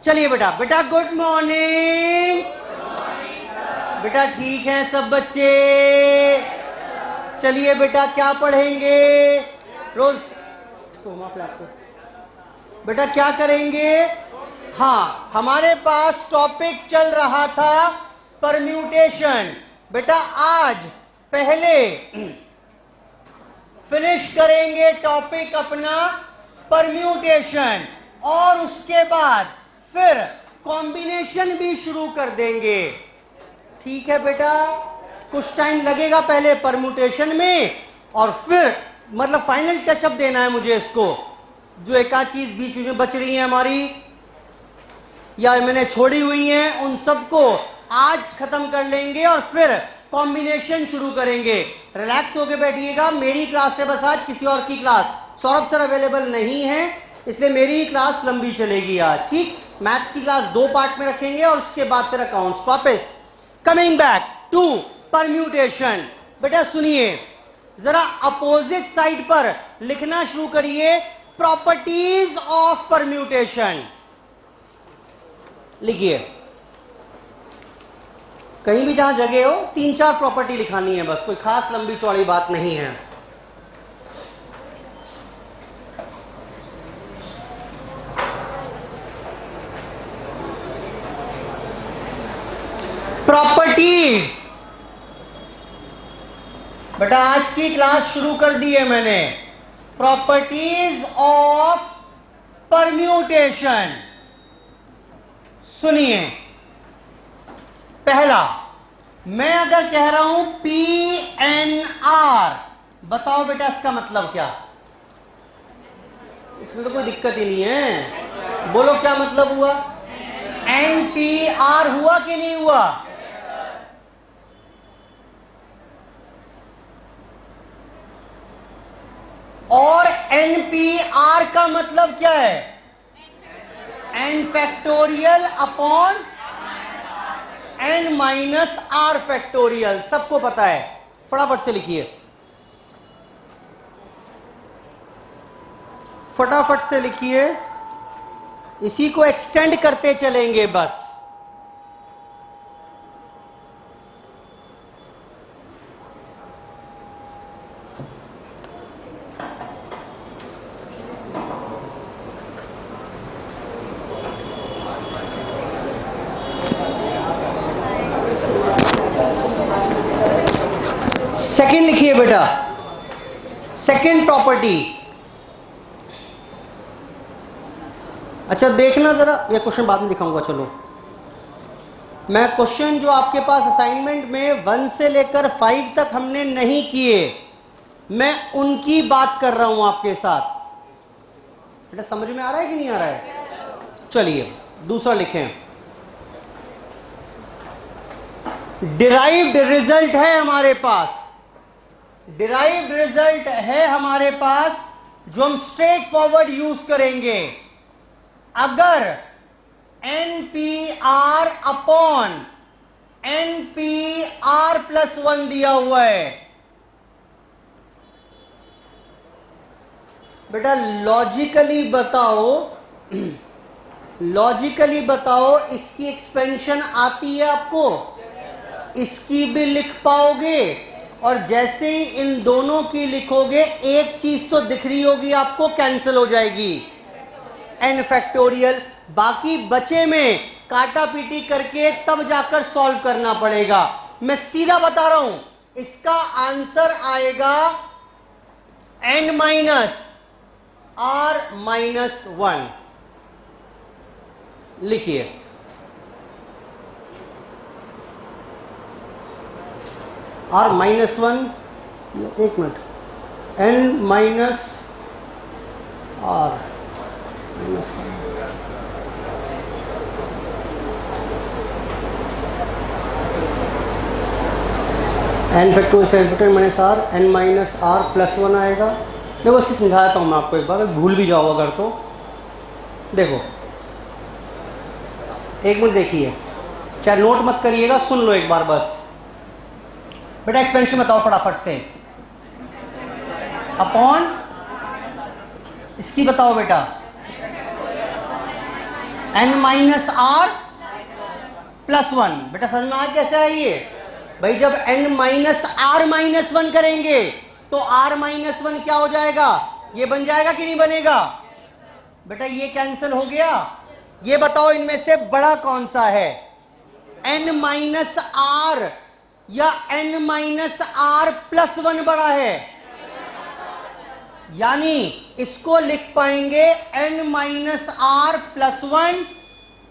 चलिए बेटा, बेटा गुड मॉर्निंग। बेटा ठीक है सब बच्चे? चलिए बेटा क्या पढ़ेंगे रोज? बेटा क्या करेंगे? हाँ, हमारे पास टॉपिक चल रहा था परम्यूटेशन। बेटा आज पहले फिनिश करेंगे टॉपिक अपना परम्यूटेशन और उसके बाद फिर कॉम्बिनेशन भी शुरू कर देंगे। ठीक है बेटा, कुछ टाइम लगेगा पहले परम्यूटेशन में और फिर मतलब फाइनल टचअप देना है मुझे इसको। जो एक आध चीज बीच में बच रही है हमारी या मैंने छोड़ी हुई है उन सबको आज खत्म कर लेंगे और फिर कॉम्बिनेशन शुरू करेंगे। रिलैक्स होके बैठिएगा। मेरी क्लास से बस आज किसी और की क्लास, सौरभ सर अवेलेबल नहीं है इसलिए मेरी ही क्लास लंबी चलेगी आज। ठीक, मैथ्स की क्लास 2 पार्ट में रखेंगे और उसके बाद फिर अकाउंट्स वापस। Coming back to permutation. बेटा सुनिए जरा, अपोजिट साइड पर लिखना शुरू करिए प्रॉपर्टीज ऑफ परम्यूटेशन। लिखिए, कहीं भी जहां जगह हो 3-4 प्रॉपर्टी लिखानी है बस, कोई खास लंबी चौड़ी बात नहीं है। प्रॉपर्टीज। बेटा आज की क्लास शुरू कर दी है मैंने। Properties of permutation. सुनिए, पहला, मैं अगर कह रहा हूं PNR, बताओ बेटा इसका मतलब क्या? इसमें तो कोई दिक्कत ही नहीं है, बोलो क्या मतलब हुआ? NPR हुआ कि नहीं हुआ? और NPR का मतलब क्या है? N factorial upon N minus R factorial. सबको पता है, फटाफट से लिखिए, फटाफट से लिखिए, इसी को एक्सटेंड करते चलेंगे बस। सेकंड लिखिए बेटा, सेकंड प्रॉपर्टी। अच्छा देखना जरा, ये क्वेश्चन बाद में दिखाऊंगा। चलो, मैं क्वेश्चन जो आपके पास असाइनमेंट में 1 से लेकर 5 तक हमने नहीं किए, मैं उनकी बात कर रहा हूं आपके साथ। बेटा समझ में आ रहा है कि नहीं आ रहा है? चलिए दूसरा लिखें, डिराइव्ड रिजल्ट है हमारे पास। डिराइव्ड रिजल्ट है हमारे पास जो हम स्ट्रेट फॉरवर्ड यूज करेंगे। अगर NPR अपॉन NPR प्लस 1 दिया हुआ है, बेटा लॉजिकली बताओ, लॉजिकली बताओ इसकी एक्सपेंशन आती है आपको? इसकी भी लिख पाओगे और जैसे ही इन दोनों की लिखोगे एक चीज तो दिख रही होगी आपको, कैंसिल हो जाएगी, N फैक्टोरियल। बाकी बचे में काटा पीटी करके तब जाकर सॉल्व करना पड़ेगा। मैं सीधा बता रहा हूं, इसका आंसर आएगा N माइनस R माइनस 1। लिखिए, R माइनस 1, एक minute, N minus R minus 1, N factorial minus R, N minus R plus 1 आएगा। देखो इसकी समझाता हूँ मैं आपको एक बार, भूल भी जाओ अगर तो। देखो एक मिनट देखिए, चाहे नोट मत करिएगा, सुन लो एक बार बस। बेटा एक्सपेंशन बताओ फटाफट से, अपॉन इसकी बताओ बेटा, n minus R plus one. बेटा समझ में आज कैसे है ये भाई, जब n minus R minus one करेंगे तो r माइनस वन क्या हो जाएगा, ये बन जाएगा कि नहीं बनेगा। बेटा ये कैंसिल हो गया। ये बताओ इनमें से बड़ा कौन सा है, n माइनस आर या n minus R plus one बड़ा है। यानी इसको लिख पाएंगे n minus R plus one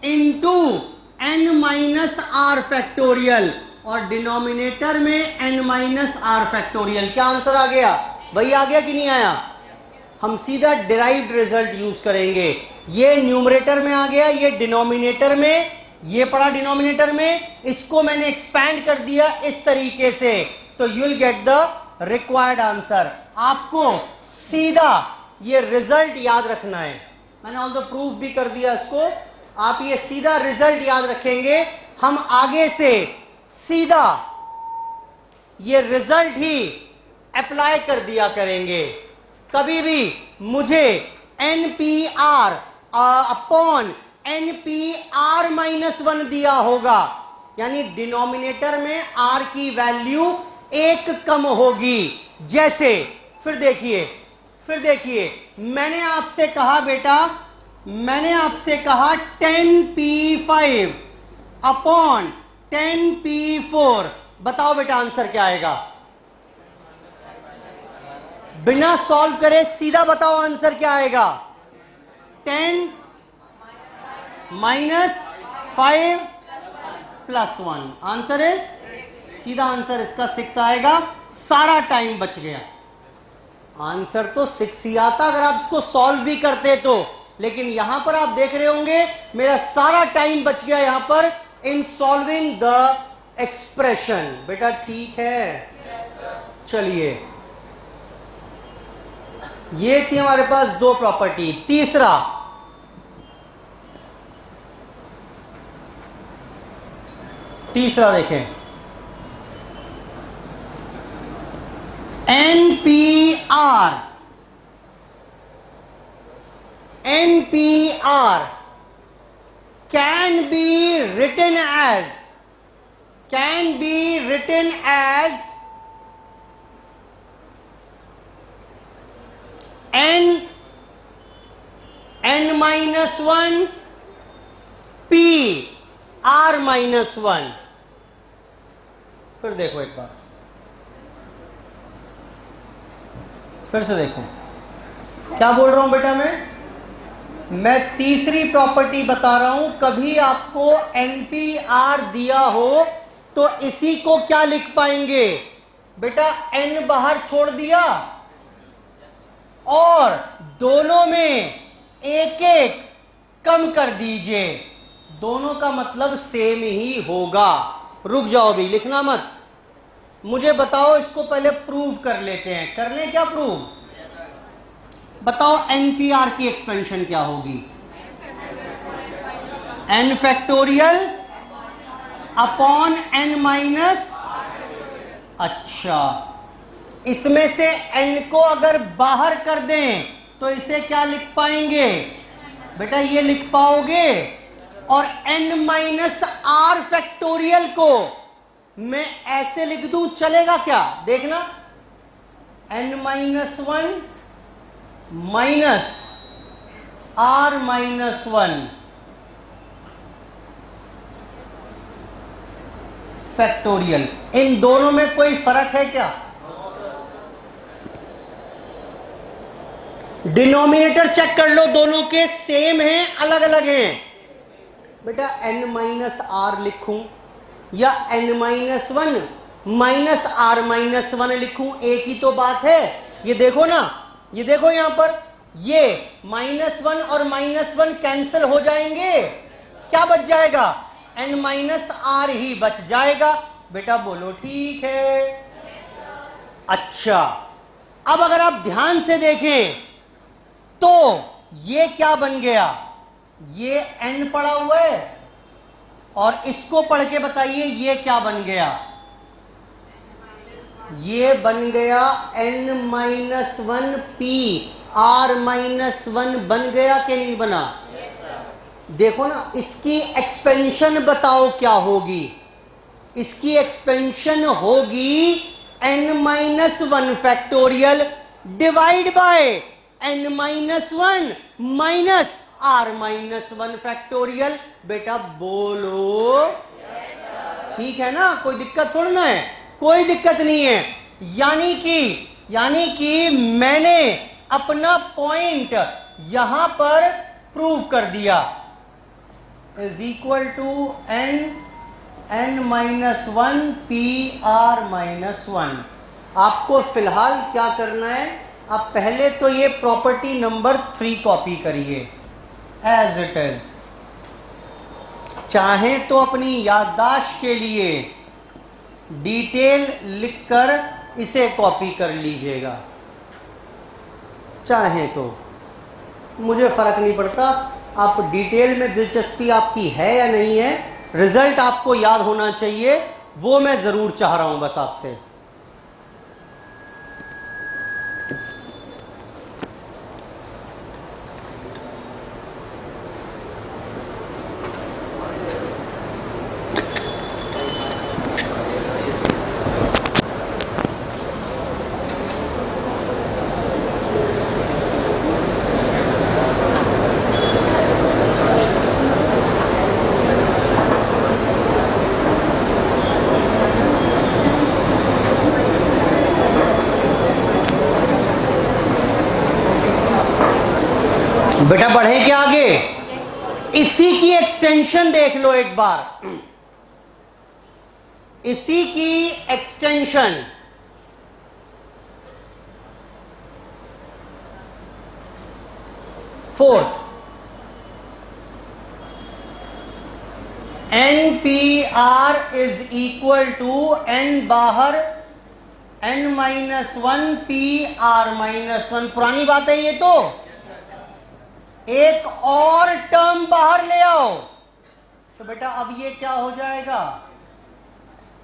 into n minus R factorial, और डिनोमिनेटर में n माइनस आर फैक्टोरियल। क्या आंसर आ गया भाई, आ गया कि नहीं आया। हम सीधा डिराइव्ड रिजल्ट यूज करेंगे। ये न्यूमरेटर में आ गया, ये डिनोमिनेटर में, ये पड़ा डिनोमिनेटर में, इसको मैंने एक्सपैंड कर दिया इस तरीके से, तो you will get the required answer. आपको सीधा ये रिजल्ट याद रखना है। मैंने ऑल द प्रूफ भी कर दिया इसको, आप ये सीधा रिजल्ट याद रखेंगे। हम आगे से सीधा ये रिजल्ट ही अप्लाई कर दिया करेंगे। कभी भी मुझे NPR upon NPR minus one दिया होगा, यानी डिनोमिनेटर में R की वैल्यू एक कम होगी। जैसे फिर देखिए मैंने आपसे कहा बेटा, मैंने आपसे कहा 10P5 अपॉन 10P4, बताओ बेटा आंसर क्या आएगा। बिना सॉल्व करे सीधा बताओ आंसर क्या आएगा। 10 माइनस 5 प्लस 1, आंसर इज, सीधा आंसर इसका 6 आएगा। सारा टाइम बच गया। आंसर तो 6 ही आता अगर आप इसको सॉल्व भी करते तो, लेकिन यहां पर आप देख रहे होंगे मेरा सारा टाइम बच गया यहां पर इन सॉल्विंग द एक्सप्रेशन। बेटा ठीक है, चलिए ये थी हमारे पास दो प्रॉपर्टी। तीसरा देखें, NPR can be written as n minus 1 P R minus 1। फिर देखो एक बार, फिर से देखो क्या बोल रहा हूं बेटा। मैं तीसरी प्रॉपर्टी बता रहा हूं। कभी आपको NPR दिया हो तो इसी को क्या लिख पाएंगे बेटा, n बाहर छोड़ दिया और दोनों में एक एक कम कर दीजिए, दोनों का मतलब सेम ही होगा। रुक जाओ भी, लिखना मत, मुझे बताओ इसको पहले प्रूव कर लेते हैं। कर लें क्या प्रूव, बताओ NPR की एक्सपेंशन क्या होगी, n factorial upon n minus. अच्छा, इसमें से n को अगर बाहर कर दें तो इसे क्या लिख पाएंगे बेटा, ये लिख पाओगे। और n माइनस आर फैक्टोरियल को मैं ऐसे लिख दूं, चलेगा क्या, देखना। n minus 1 minus R minus 1 factorial, इन दोनों में कोई फर्क है क्या। डिनोमिनेटर चेक कर लो, दोनों के सेम हैं अलग अलग हैं बेटा। n माइनस आर लिखूं या n minus 1 minus R minus 1 लिखूं, एक ही तो बात है। ये देखो ना, ये देखो यहां पर, ये -1 और -1 कैंसिल हो जाएंगे, क्या बच जाएगा, n माइनस आर ही बच जाएगा। बेटा बोलो ठीक है। अच्छा, अब अगर आप ध्यान से देखें तो ये क्या बन गया, ये n पड़ा हुआ है, और इसको पढ़ के बताइए ये क्या बन गया, ये बन गया n minus 1 p, r minus 1 बन गया कि नहीं बना। देखो ना, इसकी एक्सपेंशन बताओ क्या होगी। इसकी एक्सपेंशन होगी n-1 factorial divide by n-1 minus r-1 factorial. बेटा बोलो, ठीक है ना, कोई दिक्कत थोड़ी ना है, कोई दिक्कत नहीं है। यानी कि मैंने अपना पॉइंट यहां पर प्रूव कर दिया। Is equal to n-1 PR-1। आपको फिलहाल क्या करना है, आप पहले तो ये प्रॉपर्टी नंबर 3 कॉपी करिए एज इट इज। चाहे तो अपनी याददाश्त के लिए डिटेल लिखकर इसे कॉपी कर लीजिएगा, चाहे तो, मुझे फर्क नहीं पड़ता। आप डिटेल में दिलचस्पी आपकी है या नहीं है, रिजल्ट आपको याद होना चाहिए, वो मैं जरूर चाह रहा हूं बस आपसे। बेटा बढ़े क्या आगे? इसी की एक्सटेंशन देख लो एक बार, इसी की extension. Fourth, NPR is equal to n बाहर n-1 PR-1। पुरानी बात है ये तो। एक और टर्म बाहर ले आओ तो बेटा अब ये क्या हो जाएगा,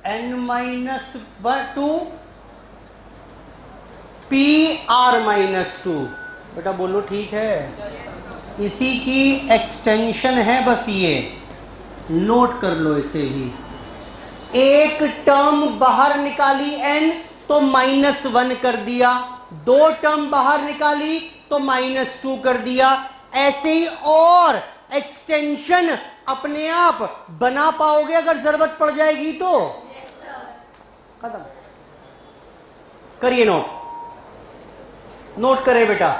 n-2 PR-2। बेटा बोलो ठीक है, इसी की एक्सटेंशन है बस ये, नोट कर लो इसे ही। एक टर्म बाहर निकाली n तो -1 कर दिया, दो टर्म बाहर निकाली तो -2 कर दिया। ऐसे ही और एक्सटेंशन अपने आप बना पाओगे अगर जरूरत पड़ जाएगी तो। खत्म, करिए नोट करें बेटा।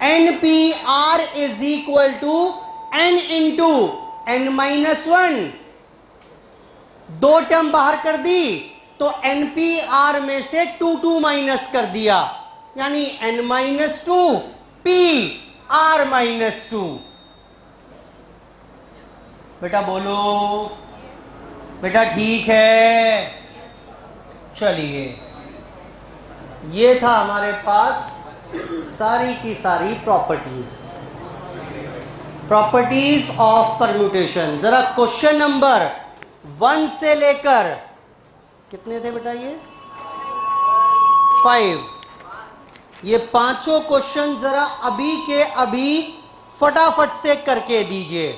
NPR is equal to n into n-1। दो टर्म बाहर कर दी तो NPR में से 2 माइनस कर दिया, यानी n-2 PR-2। बेटा बोलो, बेटा ठीक है। चलिए, ये था हमारे पास सारी की सारी प्रॉपर्टीज ऑफ परम्यूटेशन। जरा क्वेश्चन नंबर 1 से लेकर कितने थे बेटा, ये 5, ये पांचों क्वेश्चन जरा अभी के अभी फटाफट से करके दीजिए,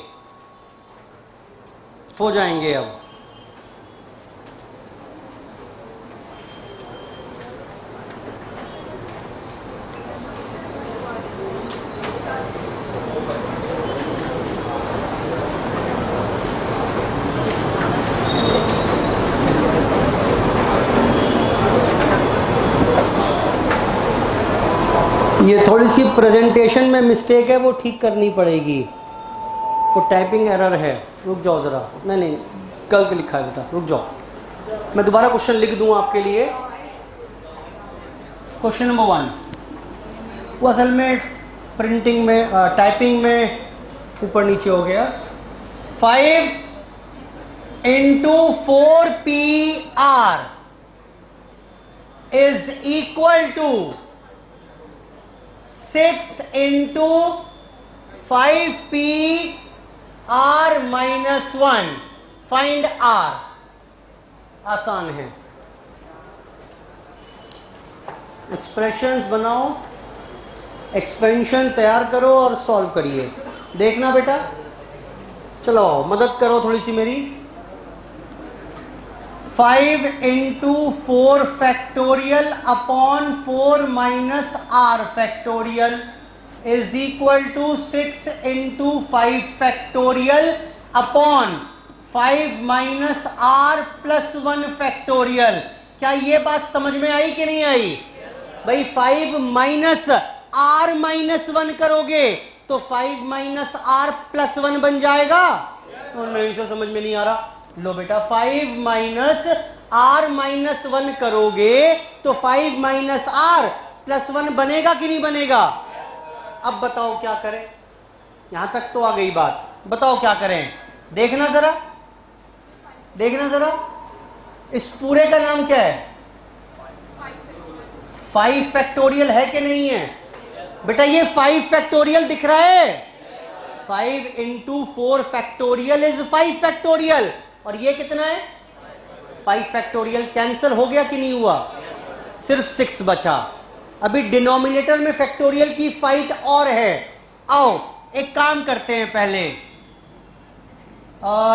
हो जाएंगे अब। ये थोड़ी सी प्रेजेंटेशन में मिस्टेक है, वो ठीक करनी पड़ेगी, वो टाइपिंग एरर है। रुक जाओ ज़रा, नहीं गलत लिखा है बेटा, रुक जाओ, मैं दोबारा क्वेश्चन लिख दूँ आपके लिए। क्वेश्चन नंबर 1, वो असल में प्रिंटिंग में टाइपिंग में ऊपर नीचे हो गया। 5 into 4PR is equal to 6 into 5PR-1। Find R। आसान है, एक्सप्रेशंस बनाओ, एक्सपेंशन तैयार करो और सॉल्व करिए। देखना बेटा, चलो मदद करो थोड़ी सी मेरी। 5 into 4 factorial upon 4 minus R factorial is equal to 6 into 5 factorial upon 5 minus R plus 1 factorial. क्या ये बात समझ में आई कि नहीं आई? भाई 5 माइनस आर माइनस 1 करोगे तो 5 माइनस आर प्लस 1 बन जाएगा। और नहीं से समझ में नहीं आ रहा। लो बेटा 5 माइनस आर माइनस 1 करोगे तो 5 माइनस आर प्लस 1 बनेगा कि नहीं बनेगा? अब बताओ क्या करें? यहां तक तो आ गई बात, बताओ क्या करें? देखना जरा, देखना जरा, इस पूरे का नाम क्या है? 5 फैक्टोरियल है कि नहीं है? बेटा ये 5 फैक्टोरियल दिख रहा है। 5 इंटू 4 फैक्टोरियल इज 5 फैक्टोरियल। और ये कितना है? 5 फैक्टोरियल। कैंसिल हो गया कि नहीं हुआ? सिर्फ 6 बचा। अभी डिनोमिनेटर में फैक्टोरियल की फाइट और है। आओ एक काम करते हैं पहले।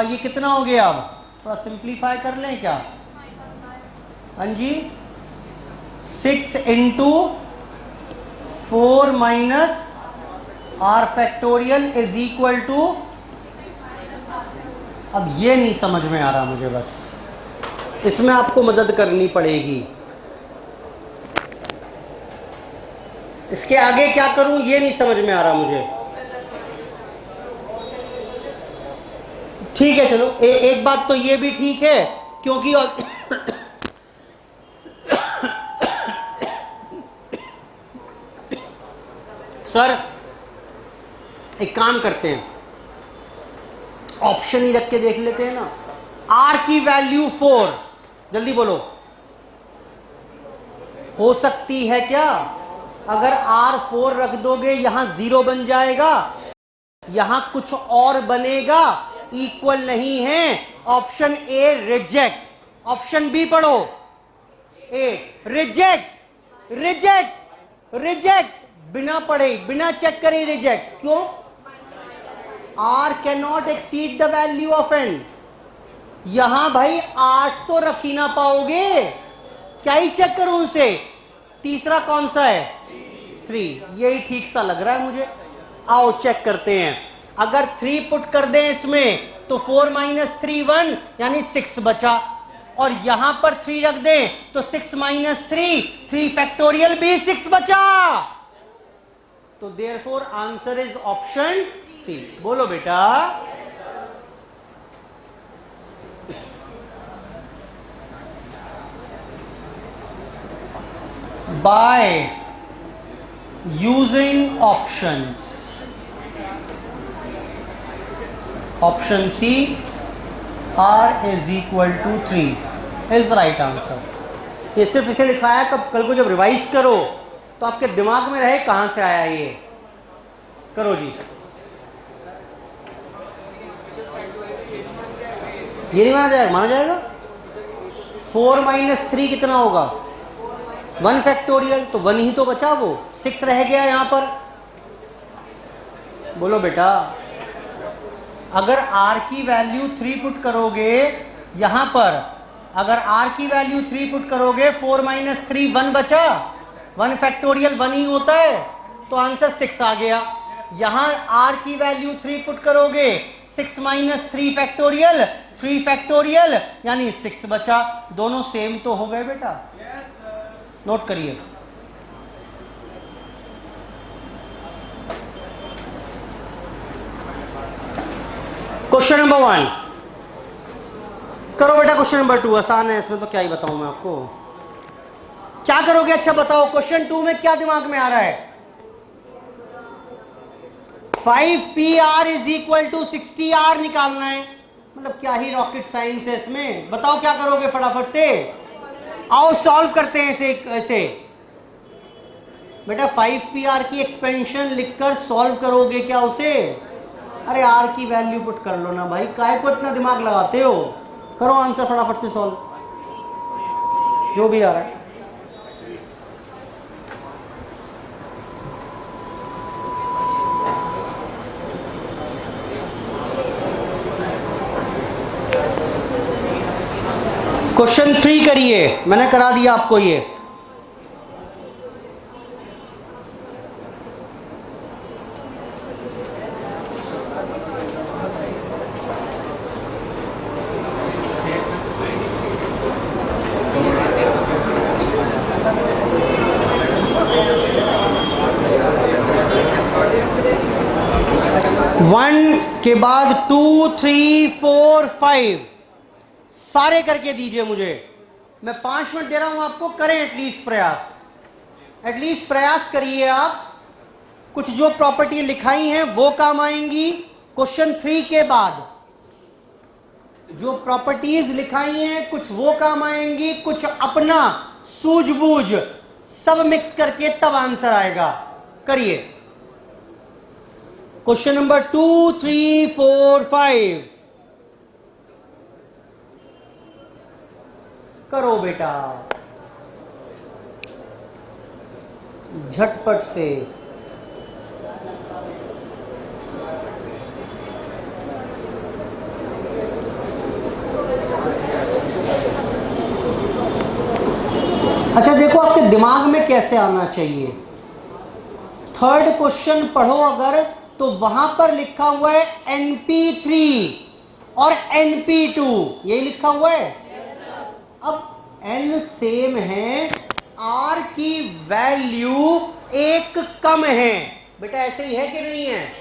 ये कितना हो गया? अब थोड़ा सिंप्लीफाई कर लें क्या? हाँ जी, 6 into 4 minus R factorial is equal to, अब ये नहीं समझ में आ रहा मुझे, बस इसमें आपको मदद करनी पड़ेगी। इसके आगे क्या करूं ये नहीं समझ में आ रहा मुझे। ठीक है चलो, एक बात तो ये भी ठीक है क्योंकि सर एक काम करते हैं, ऑप्शन ही रख के देख लेते हैं ना। आर की वैल्यू 4, जल्दी बोलो, हो सकती है क्या? अगर आर 4 रख दोगे यहां 0 बन जाएगा, यहां कुछ और बनेगा, इक्वल नहीं है। Option A reject, option B पढ़ो। ए रिजेक्ट, रिजेक्ट, रिजेक्ट, बिना पढ़े बिना चेक करे रिजेक्ट। क्यों? R can not exceed the value of N. यहां भाई 8 तो रख ही ना पाओगे, क्या ही चेक करूं उसे? तीसरा कौन सा है? 3। यही ठीक सा लग रहा है मुझे। आओ चेक करते हैं। अगर 3 पुट कर दें इसमें तो 4 माइनस 3 1 यानी 6 बचा, और यहां पर 3 रख दें तो 6 माइनस 3 फैक्टोरियल भी 6 बचा। तो therefore answer is option C. बोलो बेटा। By using options, option C R is equal to 3 is right answer. ये सिर्फ इसे लिखा है, तब कल को जब रिवाइज करो तो आपके दिमाग में रहे कहां से आया ये। करो जी। ये नहीं माना जाएगा? माना जाएगा। 4 माइनस 3 कितना होगा? 1 फैक्टोरियल। तो 1 ही तो बचा, वो 6 रह गया यहां पर। बोलो बेटा। अगर r की वैल्यू 3 पुट करोगे यहां पर, अगर r की वैल्यू 3 पुट करोगे, 4 माइनस 3 1 बचा, 1 फैक्टोरियल 1 ही होता है, तो आंसर 6 आ गया। यहां r की वैल्यू 3 पुट करोगे, 6 माइनस 3 फैक्टोरियल, 3 फैक्टोरियल यानी 6 बचा। दोनों सेम तो हो गए बेटा। नोट करिए। क्वेश्चन नंबर 1 करो बेटा। क्वेश्चन नंबर 2 आसान है, इसमें तो क्या ही बताऊं मैं आपको। क्या करोगे? अच्छा बताओ, क्वेश्चन 2 में क्या दिमाग में आ रहा है? 5PR is equal to 60R निकालना है। मतलब क्या ही रॉकेट साइंस है इसमें। बताओ क्या करोगे फटाफट से। आओ सॉल्व करते हैं ऐसे। बेटा 5PR की एक्सपेंशन लिखकर सॉल्व करोगे क्या उसे? अरे R की वैल्यू पुट कर लो ना भाई, काहे को इतना दिमाग लगाते हो? करो आंसर फटाफट से सॉल्व, जो भी आ रहा है। क्वेश्चन 3 करिए, मैंने करा दिया आपको ये। वन के बाद 2, 3, 4, 5 सारे करके दीजिए मुझे। मैं 5 मिनट दे रहा हूं आपको, करें एटलीस्ट प्रयास, एटलीस्ट प्रयास करिए आप। कुछ जो प्रॉपर्टी लिखाई हैं वो काम आएंगी। क्वेश्चन 3 के बाद जो प्रॉपर्टीज लिखाई हैं कुछ वो काम आएंगी, कुछ अपना सूझबूझ सब मिक्स करके तब आंसर आएगा। करिए क्वेश्चन नंबर 2, 3, 4, 5 करो बेटा झटपट से। अच्छा देखो आपके दिमाग में कैसे आना चाहिए। थर्ड क्वेश्चन पढ़ो अगर, तो वहां पर लिखा हुआ है NP3 और NP2, यही लिखा हुआ है। अब N सेम है, R की वैल्यू एक कम है। बेटा ऐसे ही है कि नहीं है?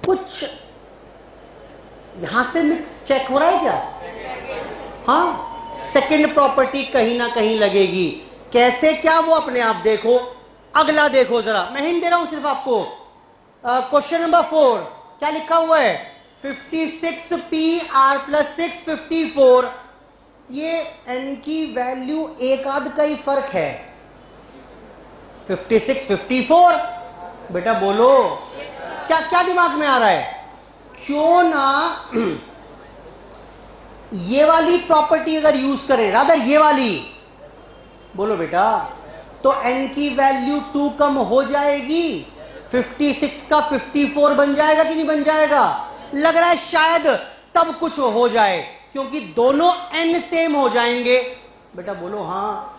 कुछ यहां से मिक्स चेक हो रहा है क्या? हाँ, सेकंड प्रॉपर्टी कहीं ना कहीं लगेगी। कैसे क्या वो अपने आप देखो। अगला देखो जरा, मैं हिंट दे रहा हूं सिर्फ आपको। क्वेश्चन नंबर 4 क्या लिखा हुआ है? 56PR + 6 54। ये n की वैल्यू एक आध का ही फर्क है। 56 54 बेटा बोलो क्या क्या दिमाग में आ रहा है? क्यों ना ये वाली प्रॉपर्टी अगर यूज करें, रादर ये वाली, बोलो बेटा, तो n की वैल्यू 2 कम हो जाएगी, 56 का 54 बन जाएगा कि नहीं बन जाएगा? लग रहा है शायद तब कुछ हो जाए, क्योंकि दोनों n सेम हो जाएंगे। बेटा बोलो हाँ,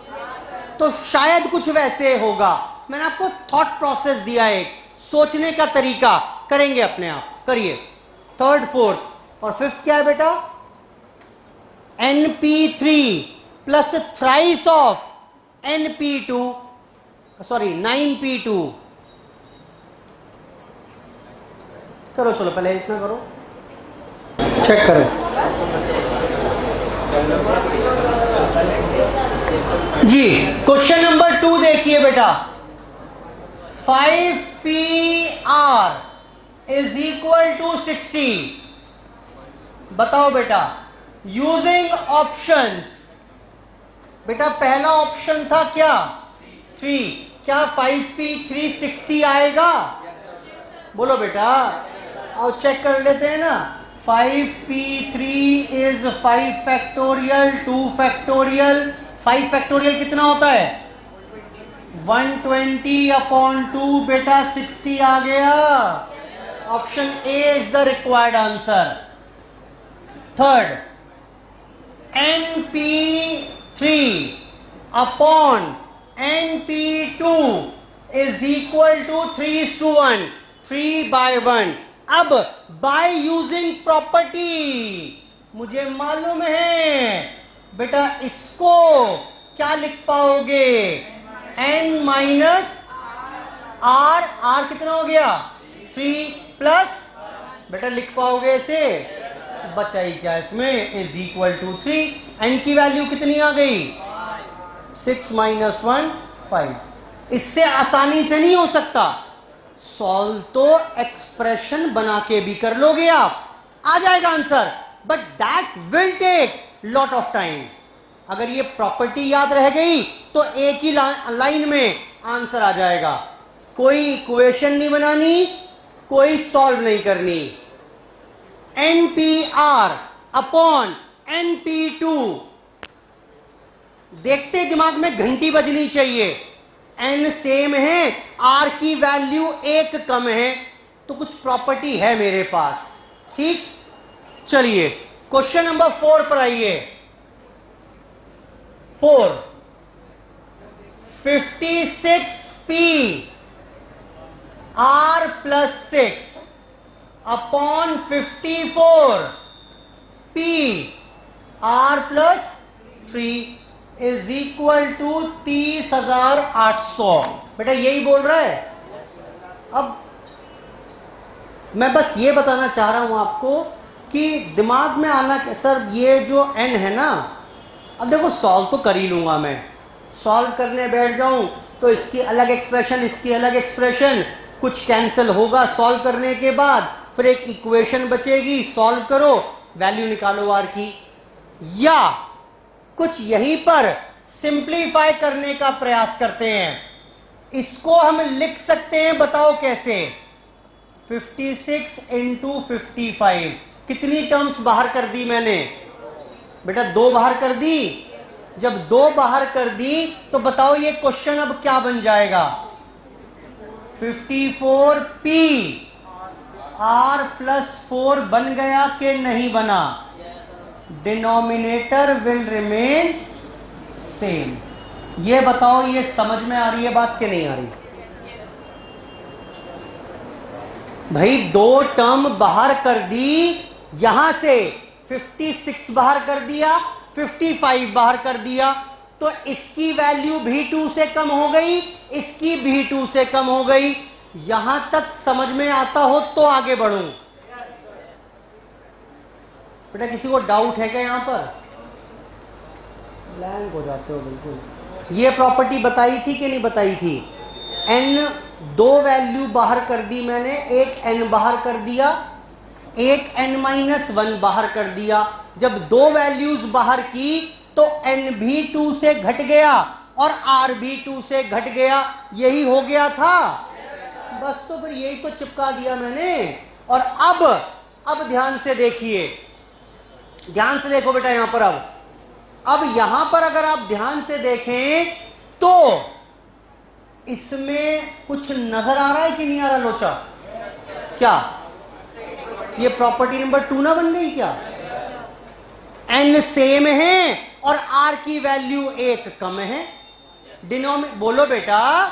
तो शायद कुछ वैसे होगा। मैंने आपको थॉट प्रोसेस दिया, एक सोचने का तरीका, करेंगे अपने आप। करिए थर्ड, फोर्थ और फिफ्थ क्या है बेटा? NP3 plus thrice of NP2, sorry 9P2। करो, चलो पहले इतना करो, चेक करो। जी क्वेश्चन नंबर 2 देखिए बेटा। 5PR = 60। बताओ बेटा यूजिंग ऑप्शंस। बेटा पहला ऑप्शन था क्या? 3। क्या 5P 360 आएगा? बोलो बेटा, आओ चेक कर लेते हैं ना। 5P3 = 5 factorial 2 factorial. 5 फैक्टोरियल कितना होता है? 120/2 बेटा 60 आ गया। Option A is the required answer. Third, NP3 upon NP2 = 3:1, 3/1। अब बाय यूजिंग प्रॉपर्टी मुझे मालूम है बेटा, इसको क्या लिख पाओगे? n minus r। r कितना हो गया? 3 प्लस, बेटा लिख पाओगे इसे? बचा ही क्या इसमें? = 3। n की वैल्यू कितनी आ गई? 6 - 1 5। इससे आसानी से नहीं हो सकता। सॉल्व तो एक्सप्रेशन बना के भी कर लोगे आप, आ जाएगा answer, but that will take lot of time. अगर ये प्रॉपर्टी याद रह गई तो एक ही लाइन में आंसर आ जाएगा। कोई इक्वेशन नहीं बनानी, कोई सॉल्व नहीं करनी। NPR अपॉन NP2, देखते दिमाग में घंटी बजनी चाहिए। n सेम है, r की वैल्यू एक कम है, तो कुछ प्रॉपर्टी है मेरे पास। ठीक, चलिए क्वेश्चन नंबर 4 पर आइए। 4 56p r plus 6 upon 54p r plus 3 is equal to 30,800। बेटा यही बोल रहा है। अब मैं बस ये बताना चाह रहा हूं आपको कि दिमाग में आना कि सर ये जो n है ना, अब देखो सॉल्व तो कर ही लूंगा मैं, सॉल्व करने बैठ जाऊं तो इसकी अलग एक्सप्रेशन, इसकी अलग एक्सप्रेशन, कुछ कैंसिल होगा सॉल्व करने के बाद, फिर एक इक्वेशन बचेगी, सॉल्व करो, वैल्यू निकालो आर की। या कुछ यहीं पर सिंप्लीफाई करने का प्रयास करते हैं। इसको हम लिख सकते हैं, बताओ कैसे? 56 इंटू 55, कितनी टर्म्स बाहर कर दी मैंने? बेटा 2 बाहर कर दी। जब 2 बाहर कर दी तो बताओ ये क्वेश्चन अब क्या बन जाएगा? 54p r प्लस 4 बन गया कि नहीं बना? Denominator will remain same. ये बताओ ये समझ में आ रही है बात कि नहीं आ रही? भाई 2 टर्म बाहर कर दी, यहां से 56 बाहर कर दिया, 55 बाहर कर दिया, तो इसकी वैल्यू भी 2 से कम हो गई, इसकी भी 2 से कम हो गई। यहां तक समझ में आता हो तो आगे बढ़ूं। बेटा किसी को डाउट है क्या? यहां पर ब्लैंक हो जाते हो बिल्कुल। ये प्रॉपर्टी बताई थी कि नहीं बताई थी? n 2 वैल्यू बाहर कर दी मैंने, एक n बाहर कर दिया, एक n-1 बाहर कर दिया। जब 2 वैल्यूज बाहर की तो n भी 2 से घट गया और r भी 2 से घट गया। यही हो गया था। बस तो फिर यही तो चिपका दिया मैंने। और अब ध्यान से देखिए, ध्यान से देखो बेटा यहां पर। अब यहां पर अगर आप ध्यान से देखें तो इसमें कुछ नजर आ रहा है कि नहीं आ रहा लोचा? क्या ये प्रॉपर्टी नंबर 2 ना बन गई क्या? n सेम है और r की वैल्यू 1 कम है। बोलो बेटा,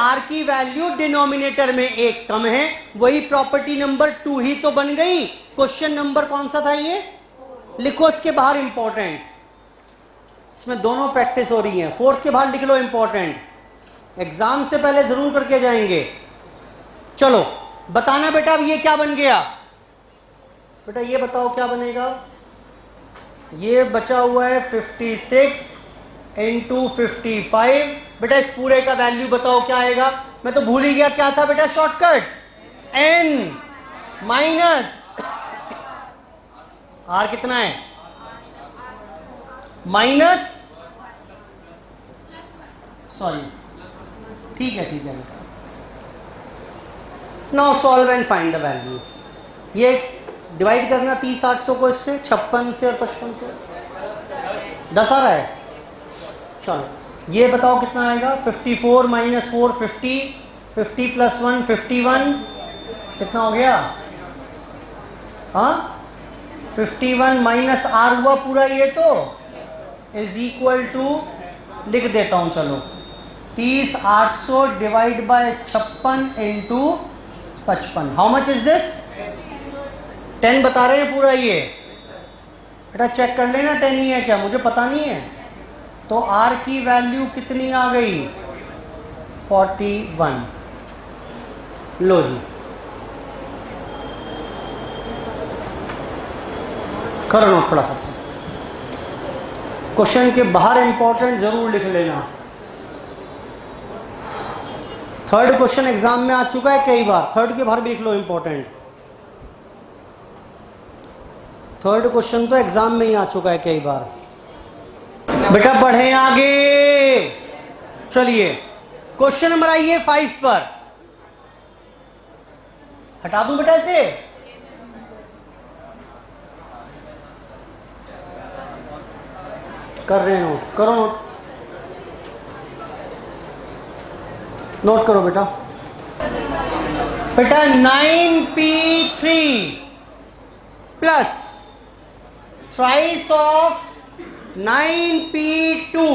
r की वैल्यू डिनोमिनेटर में 1 कम है, वही प्रॉपर्टी नंबर 2 ही तो बन गई। क्वेश्चन नंबर कौन सा था ये? लिखो इसके बाहर इंपॉर्टेंट, इसमें दोनों प्रैक्टिस हो रही है। 4th के बाहर लिख लो इंपॉर्टेंट, एग्जाम से पहले जरूर करके जाएंगे। चलो बताना बेटा अब ये क्या बन गया? बेटा ये बताओ क्या बनेगा? ये बचा हुआ है 56 इंटू 55। बेटा इस पूरे का वैल्यू बताओ क्या आएगा? मैं तो भूल ही गया क्या था बेटा शॉर्टकट, n माइनस r कितना है? माइनस, सॉरी ठीक है बेटा। Now solve and find the value. ये डिवाइड करना 30,800 को इससे, 56 से और 55 से 10 आ रहा है। चलो ये बताओ कितना आएगा? 54 माइनस 4 50, 50 प्लस 1 51, कितना हो गया? हाँ 51 माइनस r हुआ पूरा, ये तो इज इक्वल टू, लिख देता हूं चलो, 30,800 divide by 56 into 55। How much is this? 10 बता रहे हैं पूरा ये। बेटा चेक कर लेना 10 ही है क्या, मुझे पता नहीं है। तो r की वैल्यू कितनी आ गई? 41। लो जी करो नोट फटाफट से। क्वेश्चन के बाहर इंपॉर्टेंट जरूर लिख लेना। 3rd क्वेश्चन एग्जाम में आ चुका है कई बार, 3rd के बाहर भी लिख लो इंपॉर्टेंट। 3rd क्वेश्चन तो एग्जाम में ही आ चुका है कई बार। बेटा बढ़े आगे, चलिए क्वेश्चन नंबर आइए 5 पर। हटा दूं बेटा इसे? कर रहे हैं नोट, करो नोट, नोट करो बेटा। बेटा 9p3 plus thrice of 9p2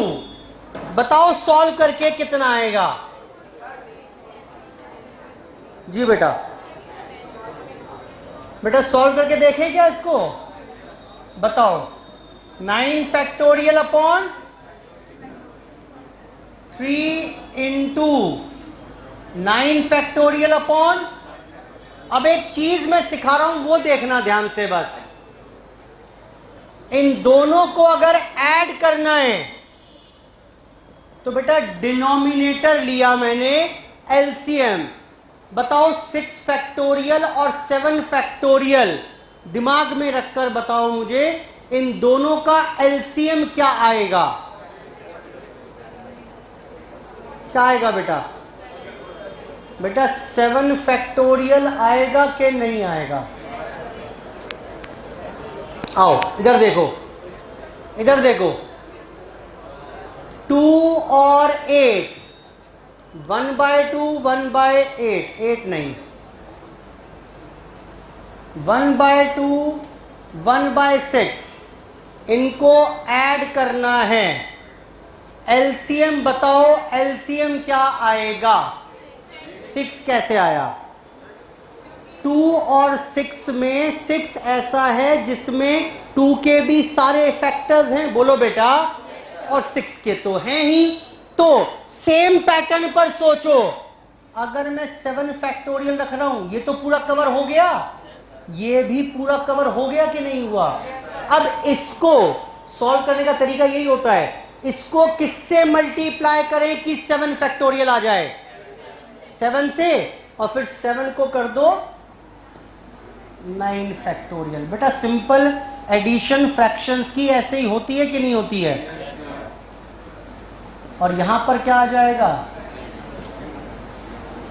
बताओ सॉल्व करके कितना आएगा? जी बेटा, बेटा सॉल्व करके देखें क्या इसको? बताओ 9 factorial upon 3 into 9 factorial upon, अब एक चीज मैं सिखा रहा हूं वो देखना ध्यान से बस। इन दोनों को अगर ऐड करना है तो बेटा डिनोमिनेटर लिया मैंने एलसीएम। बताओ 6 फैक्टोरियल और 7 फैक्टोरियल दिमाग में रखकर बताओ मुझे इन दोनों का एलसीएम क्या आएगा? क्या आएगा बेटा? बेटा 7 फैक्टोरियल आएगा कि नहीं आएगा? आओ इधर देखो, इधर देखो, 2 और 8, 1/2 1/8, 8 नहीं, 1/2 1/6, इनको ऐड करना है। एलसीएम बताओ, एलसीएम क्या आएगा? 6 कैसे आया? 2 और 6 में 6 ऐसा है जिसमें 2 के भी सारे फैक्टर्स हैं, बोलो बेटा, और 6 के तो हैं ही। तो सेम पैटर्न पर सोचो, अगर मैं 7 फैक्टोरियल रख रहा हूं, ये तो पूरा कवर हो गया, ये भी पूरा कवर हो गया कि नहीं हुआ? अब इसको सॉल्व करने का तरीका यही होता है, इसको किससे मल्टीप्लाई करें कि 7 फैक्टोरियल आ जाए? 7 से, और फिर 7 को कर दो 9 फैक्टोरियल। बेटा सिंपल एडिशन फ्रैक्शंस की ऐसे ही होती है कि नहीं होती है? और यहां पर क्या आ जाएगा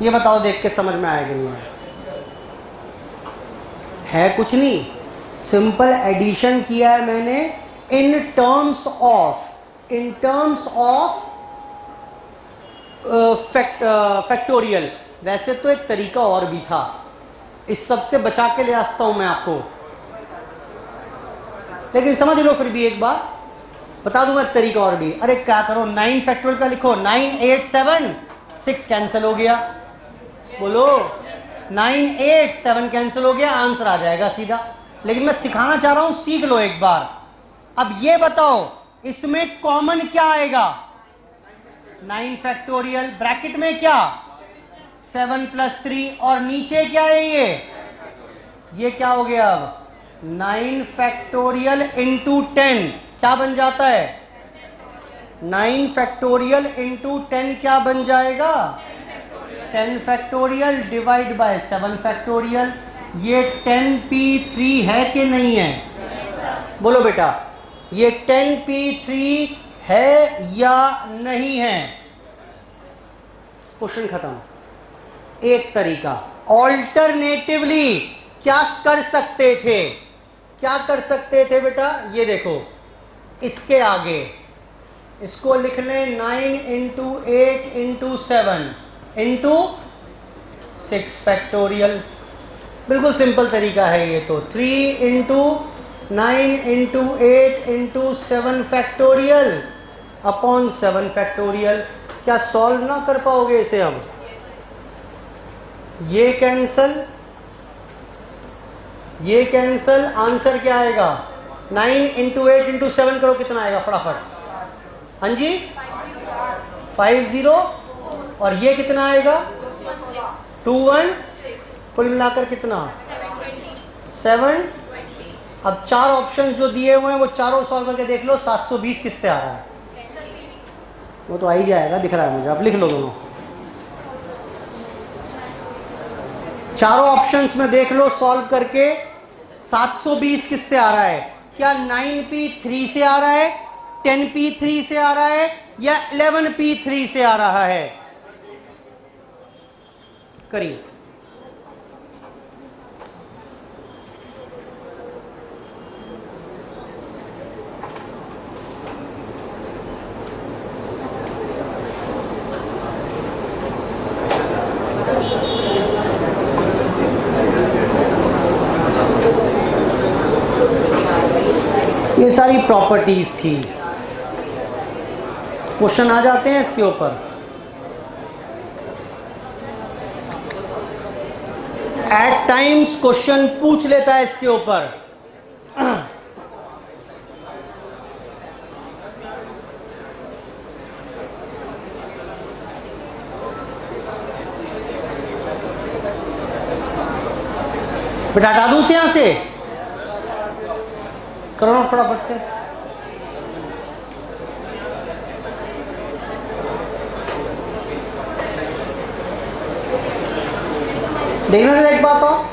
ये बताओ, देख के समझ में आएगा नहीं आएगा? है कुछ नहीं, सिंपल एडिशन किया है मैंने इन टर्म्स ऑफ फैक्टोरियल। वैसे तो एक तरीका और भी था, इस सब से बचा के ले आता हूं मैं आपको, लेकिन समझ लो फिर भी एक बार बता दूंगा एक तरीका और भी। अरे क्या करो, 9 फैक्टोरियल का लिखो, 9 8 7, 6 कैंसिल हो गया, बोलो 9 8 7 कैंसिल हो गया, आंसर आ जाएगा सीधा। लेकिन मैं सिखाना चाह रहा हूं, सीख लो एक बार। अब ये बताओ इसमें कॉमन क्या आएगा? 9 फैक्टोरियल, ब्रैकेट में क्या 7 + 3, और नीचे क्या है ये क्या हो गया? अब 9 फैक्टोरियल इंटू 10 क्या बन जाता है? 9 फैक्टोरियल इंटू 10 क्या बन जाएगा? 10 फैक्टोरियल डिवाइड बाय 7 फैक्टोरियल। ये 10p3 है कि नहीं है? बोलो बेटा, ये 10p3 है या नहीं है? क्वेश्चन खत्म। एक तरीका, ऑल्टरनेटिवली क्या कर सकते थे? क्या कर सकते थे बेटा? ये देखो, इसके आगे इसको लिख लें 9 × 8 × 7 × 6 फैक्टोरियल। बिल्कुल सिंपल तरीका है ये तो। 3 × 9 × 8 × 7 फैक्टोरियल अपॉन 7 फैक्टोरियल। क्या सॉल्व ना कर पाओगे इसे? अब ये कैंसल, ये कैंसल, आंसर क्या आएगा? 9 × 8 × 7 करो, कितना आएगा फटाफट? हाँ जी 50, और ये कितना आएगा? 21, कुल मिलाकर कितना? 7। अब 4 ऑप्शन जो दिए हुए हैं वो चारों सॉल्व करके देख लो, 720 किससे आ रहा है? वो तो आ ही जाएगा, दिख रहा है मुझे। अब लिख लो दोनों, चारों ऑप्शंस में देख लो सॉल्व करके, 720 किससे आ रहा है? क्या 9p3 से आ रहा है, 10p3 से आ रहा है, या 11p3 से आ रहा है? करिए। ये सारी प्रॉपर्टीज थी। क्वेश्चन आ जाते हैं इसके ऊपर। एट टाइम्स क्वेश्चन पूछ लेता है इसके ऊपर। बेटा हटा दूं से यहां से, करो ना फटाफट से। देखना जरा एक बात और,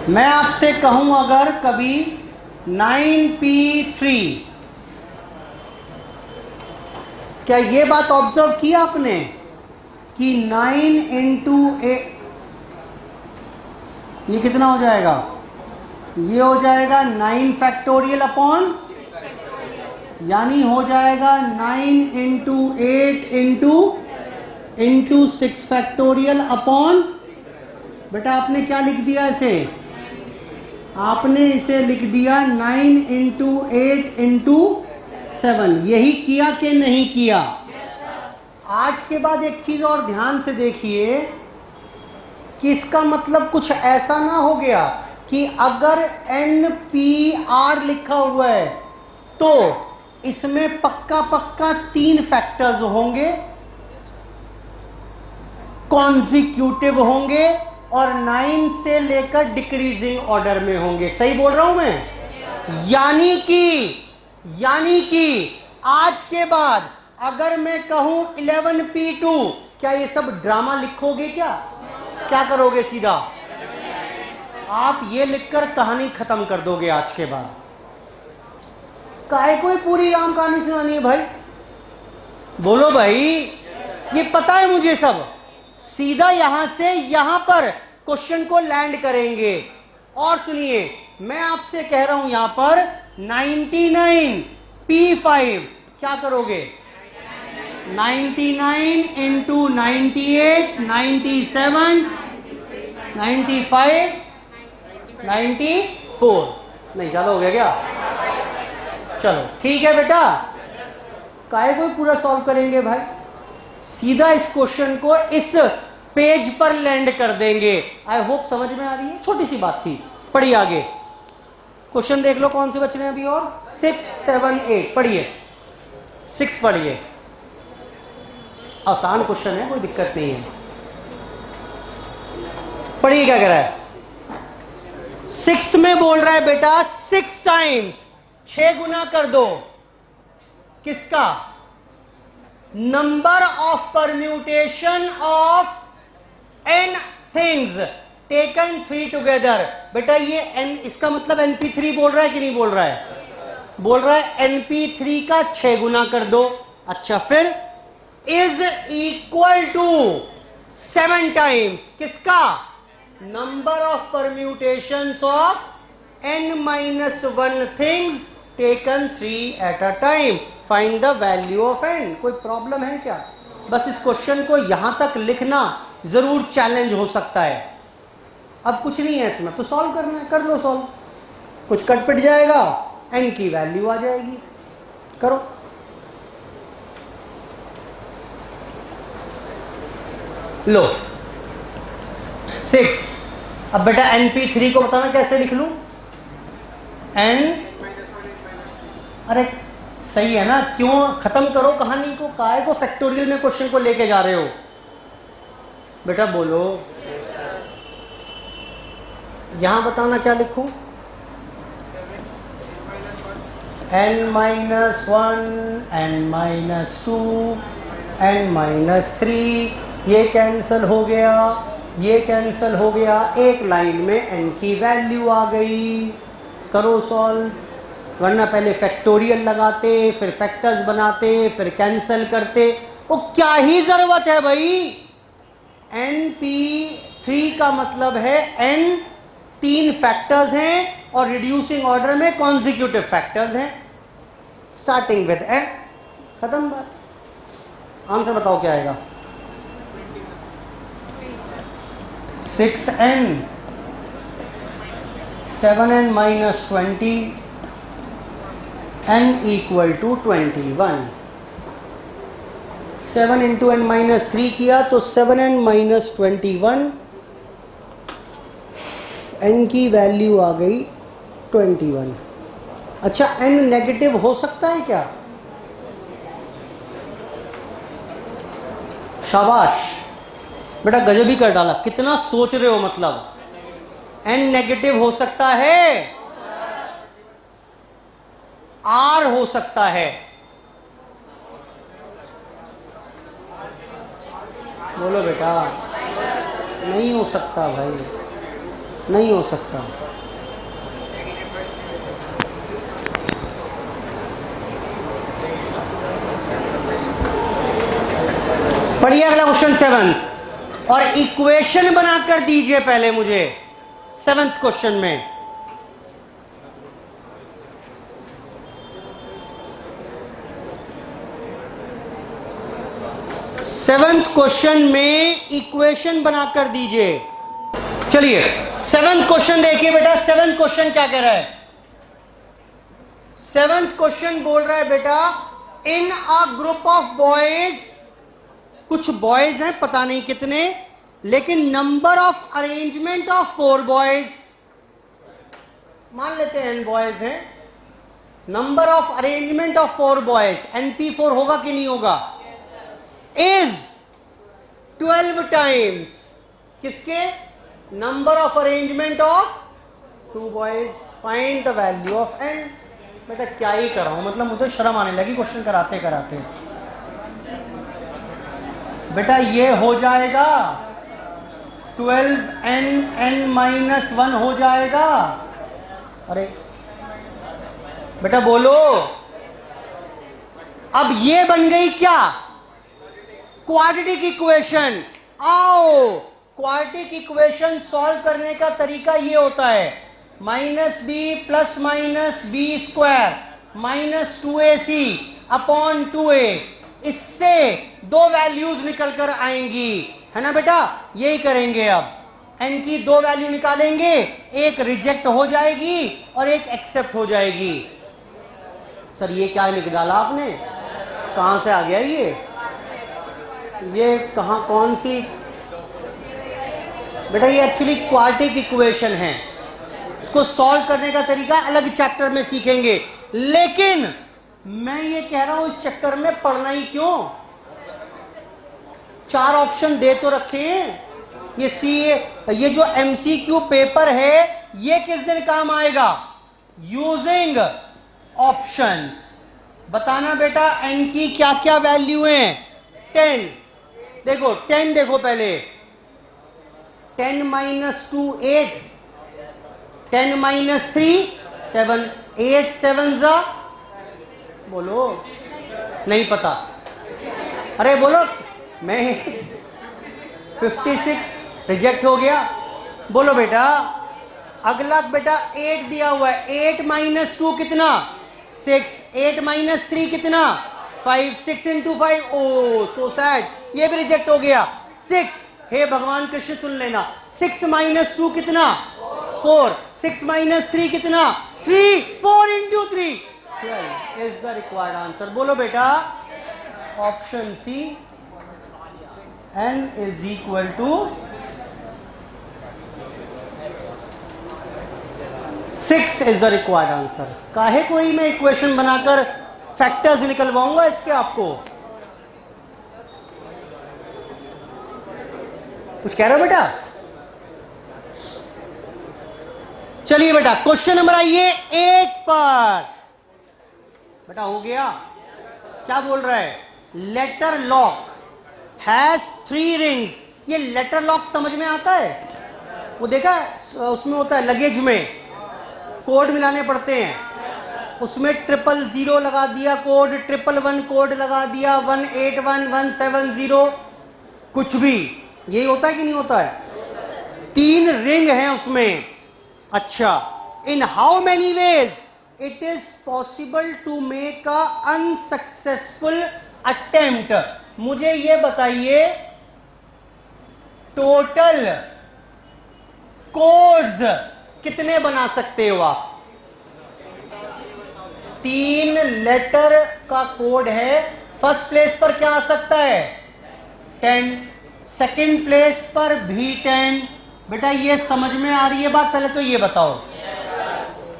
मैं आपसे कहूं अगर कभी 9p3, क्या ये बात ऑब्जर्व की आपने कि 9 इंटू 8, ये कितना हो जाएगा? ये हो जाएगा 9 फैक्टोरियल अपॉन, यानी हो जाएगा 9 इंटू 8 इंटू 6 फैक्टोरियल अपॉन, बेटा आपने क्या लिख दिया इसे? आपने इसे लिख दिया 9 इंटू 8 इंटू 7। यही किया कि नहीं किया? आज के बाद एक चीज और ध्यान से देखिए कि इसका मतलब कुछ ऐसा ना हो गया कि अगर NPR लिखा हुआ है तो इसमें पक्का पक्का 3 फैक्टर्स होंगे, कॉन्जिक्यूटिव होंगे और 9 से लेकर डिक्रीजिंग ऑर्डर में होंगे। सही बोल रहा हूं मैं? यानी कि आज के बाद अगर मैं कहूं 11p2, क्या ये सब ड्रामा लिखोगे? क्या करोगे? सीधा आप ये लिखकर कहानी खत्म कर दोगे आज के बाद। काहे कोई पूरी राम कहानी सुनानी है भाई? बोलो भाई, ये पता है मुझे सब। सीधा यहां से यहां पर क्वेश्चन को लैंड करेंगे। और सुनिए, मैं आपसे कह रहा हूं यहां पर 99p5, क्या करोगे? 99 इंटू 98, 97, 95, 94, नहीं ज्यादा हो गया क्या? चलो ठीक है बेटा, काहे को पूरा सॉल्व करेंगे भाई? सीधा इस क्वेश्चन को इस पेज पर लैंड कर देंगे। आई होप समझ में आ रही है। छोटी सी बात थी, पढ़िए आगे। क्वेश्चन देख लो कौन से बच रहे हैं अभी और। 6, 7, 8 पढ़िए। 6 पढ़िए, आसान क्वेश्चन है, कोई दिक्कत नहीं है। पढ़िए क्या कह रहा है। 6 में बोल रहा है बेटा 6 टाइम्स, 6 गुना कर दो। किसका? Number of permutation of n things taken 3 together. बेटा ये n, इसका मतलब np3 बोल रहा है कि नहीं बोल रहा है? बोल रहा है np3 का 6 गुना कर दो। अच्छा, फिर इज इक्वल टू 7 टाइम्स किसका? Number of permutations of n-1 things taken 3 at a time. Find the value of n। कोई प्रॉब्लम है क्या? बस इस क्वेश्चन को यहां तक लिखना जरूर चैलेंज हो सकता है। अब कुछ नहीं है इसमें, तो सॉल्व करना है, कर लो सॉल्व। कुछ कट पिट जाएगा, n की वैल्यू आ जाएगी। करो। लो 6। अब बेटा np3 को बताना कैसे लिख लूं? n, अरे सही है ना? क्यों? खत्म करो कहानी को, काहे को फैक्टोरियल में क्वेश्चन को लेके जा रहे हो? बेटा बोलो। यहां बताना क्या लिखूं? n-1, n-2, n-3, ये कैंसिल हो गया, ये कैंसिल हो गया। एक लाइन में n की वैल्यू आ गई। करो सॉल्व, वरना पहले फैक्टोरियल लगाते, फिर फैक्टर्स बनाते, फिर कैंसिल करते। वो क्या ही जरूरत है भाई? np3 का मतलब है n 3 फैक्टर्स हैं और रिड्यूसिंग ऑर्डर में कॉन्जिक्यूटिव फैक्टर्स हैं, स्टार्टिंग विद n। खत्म बात। आंसर बताओ क्या आएगा? 6n 7n-20 n equal to 21. 7 into n-3 किया तो 7n-21, n की वैल्यू आ गई 21. अच्छा, n नेगेटिव हो सकता है क्या? शाबाश बेटा, गजब ही कर डाला. कितना सोच रहे हो, मतलब n नेगेटिव हो सकता है, r हो सकता है. बोलो बेटा. नहीं हो सकता भाई, नहीं हो सकता. पढ़िए अगला क्वेश्चन 7 और इक्वेशन बनाकर दीजिए पहले मुझे 7th क्वेश्चन में. सेवंथ क्वेश्चन में इक्वेशन बनाकर दीजिए. चलिए 7th क्वेश्चन देखिए बेटा. 7th क्वेश्चन क्या कह रहा है? 7th क्वेश्चन बोल रहा है बेटा, इन अ ग्रुप ऑफ बॉयज, कुछ बॉयज हैं, पता नहीं कितने, लेकिन number of arrangement of 4 boys, मान लेते हैं n बॉयज हैं, number of arrangement of 4 boys, np4 होगा कि नहीं होगा? इज 12 टाइम्स किसके? Number of arrangement of 2 boys. Find the value of n. बेटा क्या ही कर रहा हूं, मतलब मुझे शर्म आने लगी क्वेश्चन कराते कराते. बेटा ये हो जाएगा 12n-n-1 हो जाएगा. अरे बेटा बोलो. अब ये बन गई क्या? Quadratic equation. आओ, क्वाड्रेटिक इक्वेशन सॉल्व करने का तरीका ये होता है, -b plus minus B square minus 2ac upon 2a. इससे 2 वैल्यूज निकल कर आएंगी, है ना बेटा? यही करेंगे. अब n की 2 वैल्यू निकालेंगे, एक रिजेक्ट हो जाएगी और एक एक्सेप्ट हो जाएगी. सर ये क्या लिख डाला आपने, कहां से आ गया ये कहां, कौन सी? बेटा ये एक्चुअली क्वाड्रेटिक इक्वेशन है, इसको सॉल्व करने का तरीका अलग चैप्टर में सीखेंगे. लेकिन मैं ये कह रहा हूं इस चक्कर में पढ़ना ही क्यों? 4 ऑप्शन दे तो रखे हैं. ये जो MCQ पेपर है ये किस दिन काम आएगा? Using options. बताना बेटा n की क्या क्या वैल्यू है. 10 देखो, 10 देखो पहले. 10 - 2 8, 10 - 3 7, 8 7 जा, बोलो. नहीं पता? अरे बोलो. मैं 56 रिजेक्ट हो गया. बोलो बेटा. अगला बेटा 8 दिया हुआ है. 8 - 2 कितना? 6. 8 - 3 कितना? 5. 6 × 5. ओ सो सैड, ये भी रिजेक्ट हो गया. 6. हे भगवान कृष्ण सुन लेना. 6 - 2 कितना? 4. 6 - 3 कितना? 3. 4 × 3 12 इज द रिक्वायर्ड आंसर. बोलो बेटा. Option C, n is equal to 6 is the required answer. काहे कोई मैं इक्वेशन बनाकर फैक्टर्स निकलवाऊंगा इसके आपको? कुछ कह रहे हो बेटा? चलिए बेटा क्वेश्चन नंबर आइए 8 पर. बेटा हो गया. क्या बोल रहा है? Letter lock has 3 rings. ये लेटर लॉक समझ में आता है? वो देखा उसमें होता है लगेज में कोड मिलाने पड़ते हैं. उसमें 000 लगा दिया कोड, 111 कोड लगा दिया, 181 170 कुछ भी. यही होता है कि नहीं होता है? 3 रिंग हैं उसमें. अच्छा, in how many ways it is possible to make a unsuccessful attempt. मुझे ये बताइए टोटल कोड्स कितने बना सकते हो आप? 3 लेटर का कोड है। फर्स्ट प्लेस पर क्या आ सकता है? 10। सेकंड प्लेस पर भी 10। बेटा ये समझ में आ रही है बात? पहले तो ये बताओ,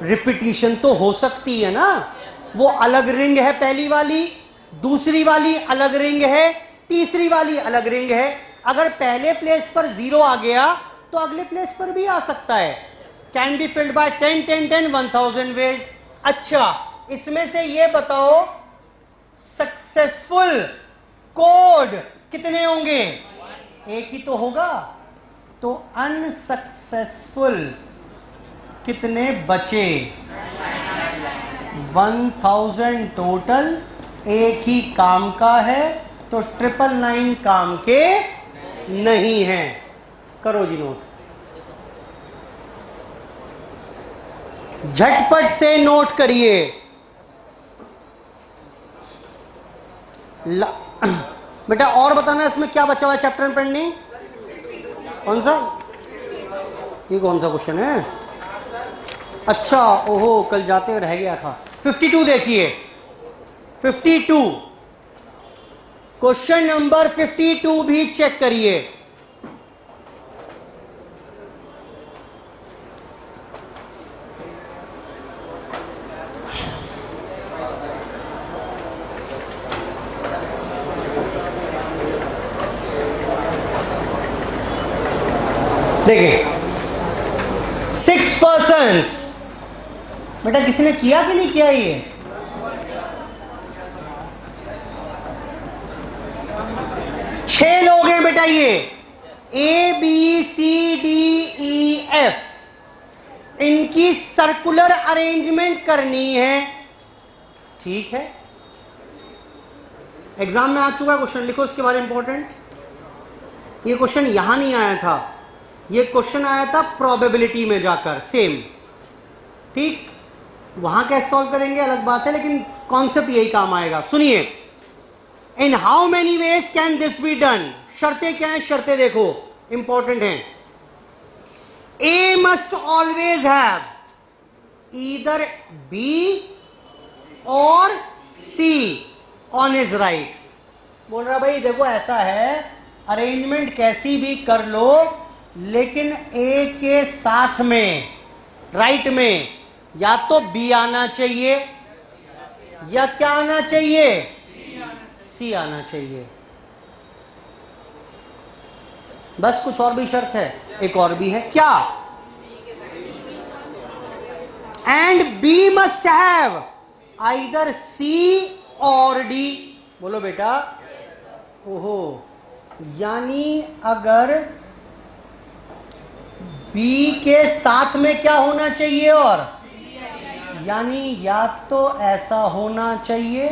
रिपीटिशन तो हो सकती है ना? वो अलग रिंग है पहली वाली, दूसरी वाली अलग रिंग है, तीसरी वाली अलग रिंग है। अगर पहले प्लेस पर 0 आ गया तो अगले प्लेस पर भी आ सकता है। Can be filled by 10 10 10 1000 ways. अच्छा, इसमें से ये बताओ सक्सेसफुल कोड कितने होंगे? एक ही तो होगा। तो अनसक्सेसफुल कितने बचे? 1000 टोटल। एक ही काम का है तो 999 काम के नहीं है। करो जी नोट, झटपट से नोट करिए। बेटा और बताना इसमें क्या बचा हुआ चैप्टर में पेंडिंग? कौन सा? ये कौन सा क्वेश्चन है? अच्छा, ओहो, कल जाते हुए रह गया था। 52 देखिए, 52 क्वेश्चन नंबर 52 भी चेक करिए। देखिए, 6 पर्सन्स। बेटा किसी ने किया कि नहीं किया? ये 6 लोग हैं बेटा। ये A B C D E F, इनकी सर्कुलर अरेंजमेंट करनी है। ठीक है, एग्जाम में आ चुका क्वेश्चन, लिखो इसके बारे में इंपॉर्टेंट। ये क्वेश्चन यहां नहीं आया था, ये क्वेश्चन आया था प्रोबेबिलिटी में जाकर, सेम। ठीक, वहां कैसे सॉल्व करेंगे अलग बात है, लेकिन कॉन्सेप्ट यही काम आएगा। सुनिए, in how many ways can this be done? शर्तें क्या हैं? शर्तें देखो, इंपॉर्टेंट हैं। A must always have either B or C on his right. बोल रहा भाई देखो ऐसा है, अरेंजमेंट कैसी भी कर लो, लेकिन ए के साथ में राइट में या तो बी आना चाहिए या क्या आना चाहिए? सी आना चाहिए। बस कुछ और भी शर्त है? एक और भी है, क्या? And B must have either C or D. बोलो बेटा। ओहो, यानी अगर बी के साथ में क्या होना चाहिए? और यानी या तो ऐसा होना चाहिए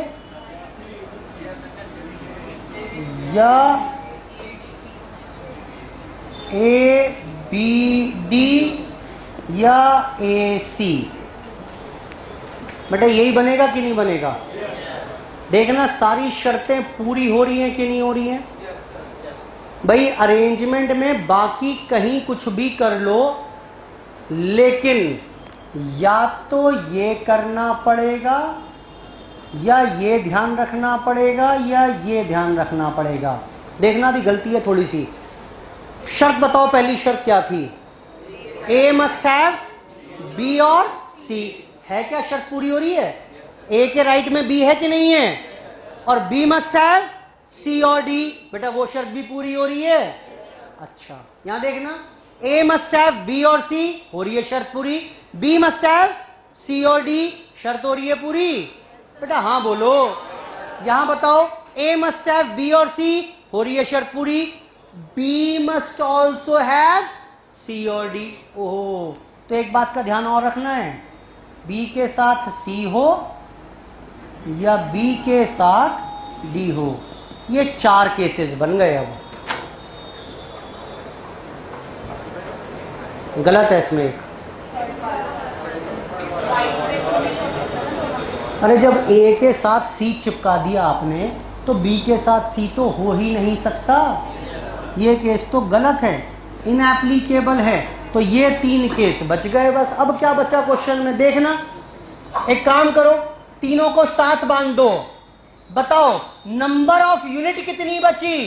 या ए बी डी या ए सी। बेटा यही बनेगा कि नहीं बनेगा? देखना सारी शर्तें पूरी हो रही हैं कि नहीं हो रही हैं। भाई अरेंजमेंट में बाकी कहीं कुछ भी कर लो, लेकिन या तो ये करना पड़ेगा या ये ध्यान रखना पड़ेगा या ये ध्यान रखना पड़ेगा। देखना भी गलती है थोड़ी सी। शर्त बताओ, पहली शर्त क्या थी? ए मस्ट हैव बी और सी। है क्या शर्त पूरी हो रही है? ए के राइट में बी है कि नहीं है? और B must have C or D. बेटा वो शर्त भी पूरी हो रही है। अच्छा, यहां देखना, ए मस्ट हैव बी और सी, हो रही है शर्त पूरी। B must have C or D, शर्त हो रही है पूरी। बेटा हाँ बोलो। यहां बताओ, ए मस्ट हैव बी और सी, हो रही है शर्त पूरी। B must also have C or D. ओहो, तो एक बात का ध्यान और रखना है, बी के साथ सी हो या बी के साथ डी हो। ये 4 केसेस बन गए। अब गलत है इसमें एक। अरे जब ए के साथ सी चिपका दिया आपने तो बी के साथ सी तो हो ही नहीं सकता। ये केस तो गलत है, इनएप्लीकेबल है। तो ये 3 केस बच गए बस। अब क्या बचा क्वेश्चन में देखना। एक काम करो, तीनों को साथ बांध दो। बताओ नंबर ऑफ यूनिट कितनी बची?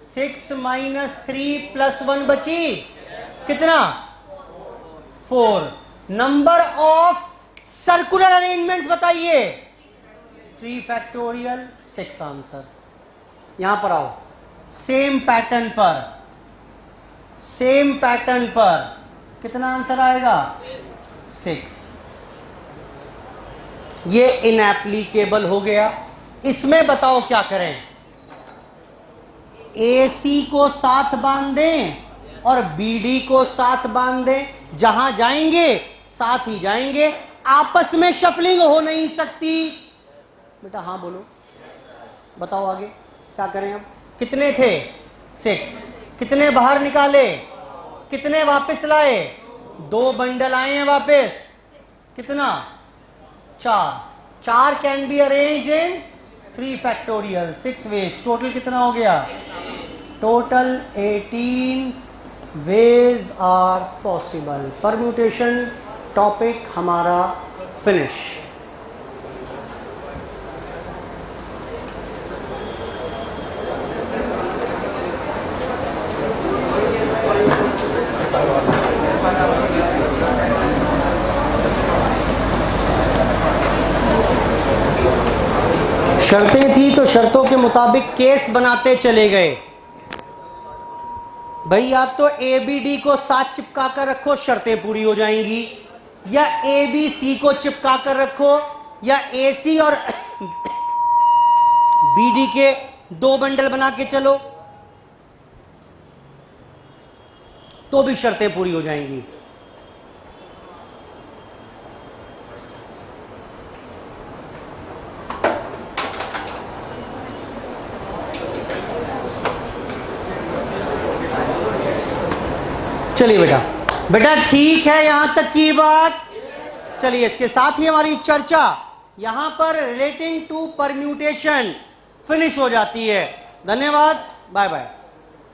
6 - 3 + 1 बची कितना? 4। नंबर ऑफ सर्कुलर अरेंजमेंट्स बताइए। 3 फैक्टोरियल 6 आंसर। यहां पर आओ, सेम पैटर्न पर कितना आंसर आएगा? 6। ये इनएप्लीकेबल हो गया। इसमें बताओ क्या करें? AC को साथ बांध दें और BD को साथ बांध दें। जहां जाएंगे साथ ही जाएंगे, आपस में शफलिंग हो नहीं सकती। बेटा हाँ बोलो, बताओ आगे क्या करें। अब कितने थे? 6। कितने बाहर निकाले? कितने वापस लाए? 2 बंडल आए हैं वापस। कितना? 4 can be arranged in 3 factorial 6 ways. Total कितना हो गया? Total 18 ways are possible. Permutation topic हमारा फिनिश। शर्तें थी तो शर्तों के मुताबिक केस बनाते चले गए। भाई या तो ABD को साथ चिपका कर रखो, शर्तें पूरी हो जाएंगी, या ABC को चिपका कर रखो, या AC और BD के 2 बंडल बना के चलो तो भी शर्तें पूरी हो जाएंगी। चलिए बेटा ठीक है यहां तक की बात। चलिए इसके साथ ही हमारी चर्चा यहां पर रिलेटिंग टू परम्यूटेशन फिनिश हो जाती है। धन्यवाद, बाय बाय।